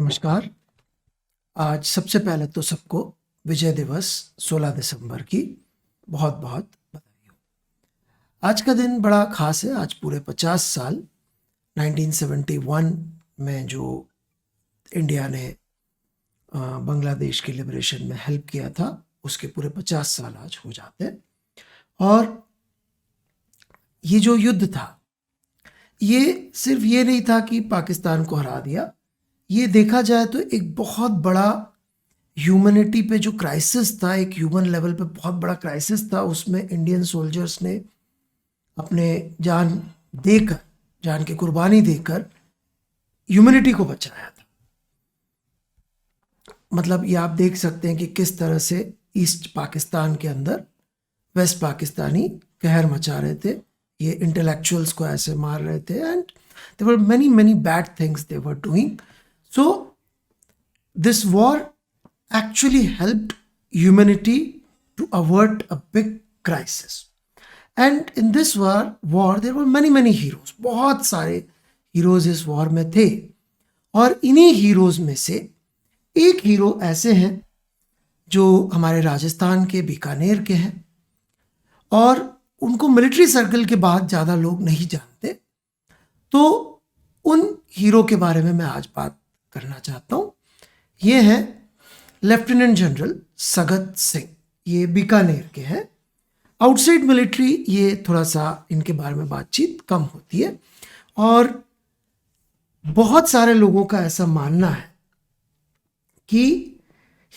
नमस्कार। आज सबसे पहले तो सबको विजय दिवस 16 दिसंबर की बहुत बहुत बधाई हो। आज का दिन बड़ा खास है। आज पूरे 50 साल 1971 में जो इंडिया ने बांग्लादेश के लिबरेशन में हेल्प किया था, उसके पूरे 50 साल आज हो जाते हैं। और ये जो युद्ध था, ये सिर्फ ये नहीं था कि पाकिस्तान को हरा दिया। ये देखा जाए तो एक बहुत बड़ा ह्यूमैनिटी पे जो क्राइसिस था, एक ह्यूमन लेवल पे बहुत बड़ा क्राइसिस था। उसमें इंडियन सोल्जर्स ने अपने जान की कुर्बानी देकर ह्यूमैनिटी को बचाया था। मतलब ये आप देख सकते हैं कि किस तरह से ईस्ट पाकिस्तान के अंदर वेस्ट पाकिस्तानी कहर मचा रहे थे। ये इंटेलेक्चुअल्स को ऐसे मार रहे थे and there were many bad things they were doing. So this war actually helped humanity to avert a big crisis. And in this war there were many heroes. बहुत सारे हीरोज इस वॉर में थे और इन्हीं हीरोज में से एक हीरो ऐसे हैं जो हमारे राजस्थान के बीकानेर के हैं और उनको मिलिट्री सर्कल के बाद ज़्यादा लोग नहीं जानते। तो उन हीरो के बारे में मैं आज बात करना चाहता हूँ। ये हैं लेफ्टिनेंट जनरल सगत सिंह। ये बीकानेर के हैं। आउटसाइड मिलिट्री ये थोड़ा सा इनके बारे में बातचीत कम होती है और बहुत सारे लोगों का ऐसा मानना है कि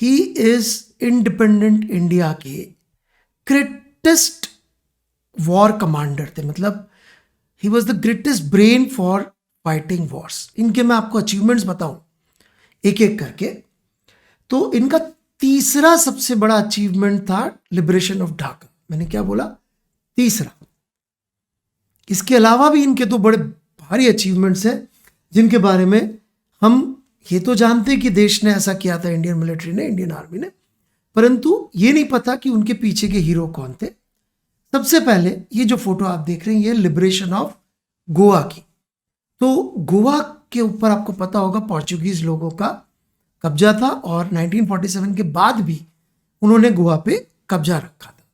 ही इज इंडिपेंडेंट इंडिया के ग्रेटेस्ट वॉर कमांडर थे। मतलब he was the greatest brain for fighting Wars. इनके मैं आपको अचीवमेंट्स बताऊं एक एक करके, तो इनका तीसरा सबसे बड़ा अचीवमेंट था लिबरेशन ऑफ ढाका। मैंने क्या बोला? तीसरा। इसके अलावा भी इनके तो बड़े भारी अचीवमेंट्स हैं जिनके बारे में हम ये तो जानते हैं कि देश ने ऐसा किया था, इंडियन मिलिट्री ने, इंडियन आर्मी ने, परंतु ये नहीं पता कि उनके पीछे के हीरो कौन थे। सबसे पहले ये जो फोटो आप देख रहे हैं, ये लिबरेशन ऑफ गोवा की। तो गोवा के ऊपर आपको पता होगा पोर्चुगीज लोगों का कब्जा था और 1947 के बाद भी उन्होंने गोवा पे कब्जा रखा था।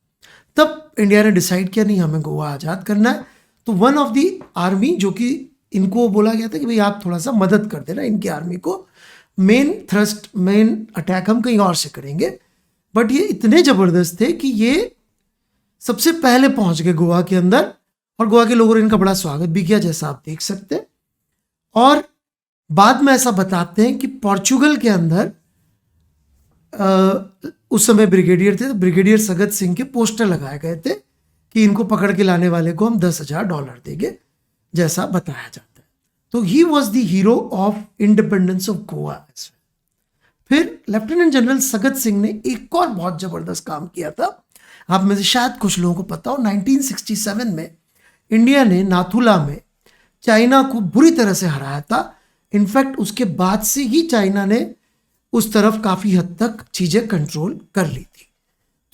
तब इंडिया ने डिसाइड किया नहीं, हमें गोवा आज़ाद करना है। तो वन ऑफ द आर्मी, जो कि इनको बोला गया था कि भाई आप थोड़ा सा मदद कर देना इनकी आर्मी को, मेन अटैक हम कहीं और से करेंगे। बट ये इतने ज़बरदस्त थे कि ये सबसे पहले पहुंच गए गोवा के अंदर और गोवा के लोगों ने इनका बड़ा स्वागत भी किया, जैसा आप देख सकते हैं। और बाद में ऐसा बताते हैं कि पोर्चुगल के अंदर उस समय ब्रिगेडियर थे, तो ब्रिगेडियर सगत सिंह के पोस्टर लगाए गए थे कि इनको पकड़ के लाने वाले को हम $10,000 देंगे, जैसा बताया जाता है। तो he was the hero of independence of Goa. फिर लेफ्टिनेंट जनरल सगत सिंह ने एक और बहुत जबरदस्त काम किया था। आप में से शायद कुछ लोगों को पता हो, 1967 में इंडिया ने नाथुला में चाइना को बुरी तरह से हराया था। इनफैक्ट उसके बाद से ही चाइना ने उस तरफ काफ़ी हद तक चीज़ें कंट्रोल कर ली थी।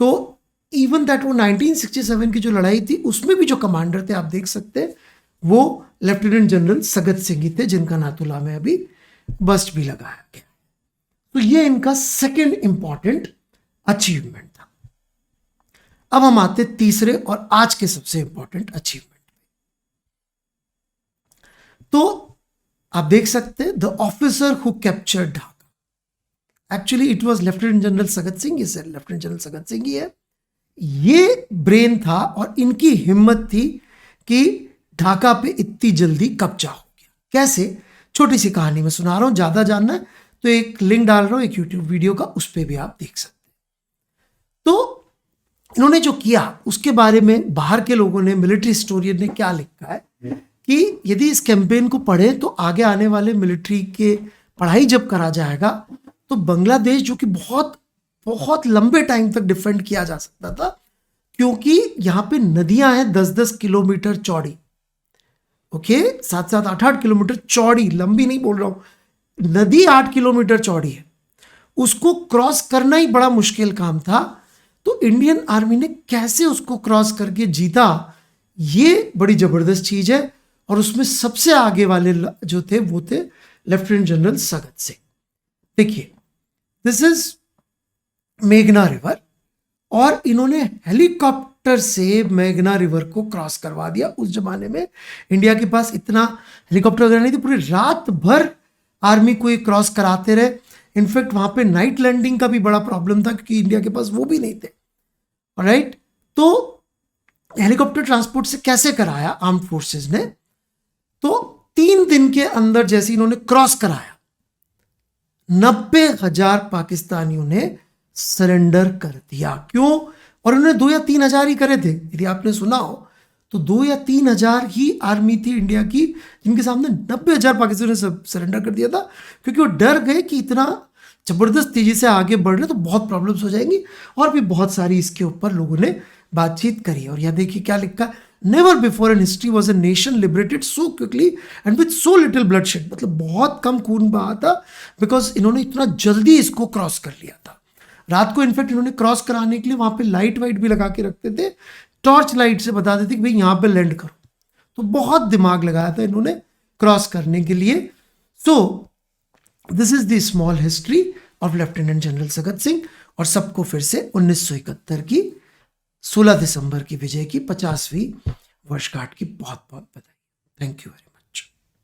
तो इवन दैट वो 1967 की जो लड़ाई थी, उसमें भी जो कमांडर थे आप देख सकते हैं, वो लेफ्टिनेंट जनरल सगत सिंह ही थे, जिनका नाथुला में अभी बस्ट भी लगाया गया। तो ये इनका सेकेंड इंपॉर्टेंट अचीवमेंट था। अब हम आते तीसरे और आज के सबसे इंपॉर्टेंट अचीवमेंट। तो आप देख सकते हैं, the officer who captured Dhaka, actually it was lieutenant general Sagat Singh. ये लेफ्टिनेंट जनरल सगत सिंह ही है। ये ब्रेन था और इनकी हिम्मत थी कि ढाका पे इतनी जल्दी कब्जा हो गया। कैसे? छोटी सी कहानी में सुना रहा हूं, ज्यादा जानना है तो एक लिंक डाल रहा हूं एक यूट्यूब वीडियो का, उस पर भी आप देख सकते हैं। तो इन्होंने जो किया उसके बारे में बाहर के लोगों ने, मिलिट्री हिस्टोरियन ने क्या लिखा है कि यदि इस कैंपेन को पढ़ें तो आगे आने वाले मिलिट्री के पढ़ाई जब करा जाएगा तो बांग्लादेश, जो कि बहुत बहुत लंबे टाइम तक डिफेंड किया जा सकता था, क्योंकि यहाँ पे नदियां हैं 10-10 किलोमीटर चौड़ी। ओके, 7-7, 8-8 किलोमीटर चौड़ी, लंबी नहीं बोल रहा हूं, नदी 8 किलोमीटर चौड़ी है। उसको क्रॉस करना ही बड़ा मुश्किल काम था। तो इंडियन आर्मी ने कैसे उसको क्रॉस करके जीता, ये बड़ी जबरदस्त चीज है। और उसमें सबसे आगे वाले जो थे वो थे लेफ्टिनेंट जनरल सगत सिंह। देखिए, दिस इज मेघना रिवर और इन्होंने हेलीकॉप्टर से मेघना रिवर को क्रॉस करवा दिया। उस जमाने में इंडिया के पास इतना हेलीकॉप्टर वगैरह नहीं थे, पूरी रात भर आर्मी को ये क्रॉस कराते रहे। इनफैक्ट वहां पे नाइट लैंडिंग का भी बड़ा प्रॉब्लम था क्योंकि इंडिया के पास वो भी नहीं थे। राइट, तो हेलीकॉप्टर ट्रांसपोर्ट से कैसे कराया आर्म्ड फोर्सेस ने? तो 3 दिन के अंदर जैसे इन्होंने क्रॉस कराया, 90,000 पाकिस्तानियों ने सरेंडर कर दिया। क्यों? और उन्होंने 2 या 3 हजार ही करे थे। यदि आपने सुना हो तो 2 या 3 हजार ही आर्मी थी इंडिया की जिनके सामने 90,000 पाकिस्तानियों ने सरेंडर कर दिया था, क्योंकि वो डर गए कि इतना जबरदस्त तेजी से आगे बढ़ रहे तो बहुत प्रॉब्लम्स हो जाएंगी। और भी बहुत सारी इसके ऊपर लोगों ने बातचीत करी। और यह देखिए क्या लिखा, never before in history was a nation liberated so quickly and with so little bloodshed. मतलब बहुत कम खून बहा था, बिकॉज इन्होंने इतना जल्दी इसको क्रॉस कर लिया था। रात को इनफैक्ट इन्होंने क्रॉस कराने के लिए वहां पे लाइट वाइट भी लगा के रखते थे, टॉर्च लाइट से बता देते कि भाई यहां पे लैंड करो। तो बहुत दिमाग लगाया था इन्होंने क्रॉस करने के लिए। So this is the small history of lieutenant general Sagat Singh. और सबको फिर से 1971 की 16 दिसंबर की विजय की 50वीं वर्षगांठ की बहुत बहुत बधाई। Thank you very much.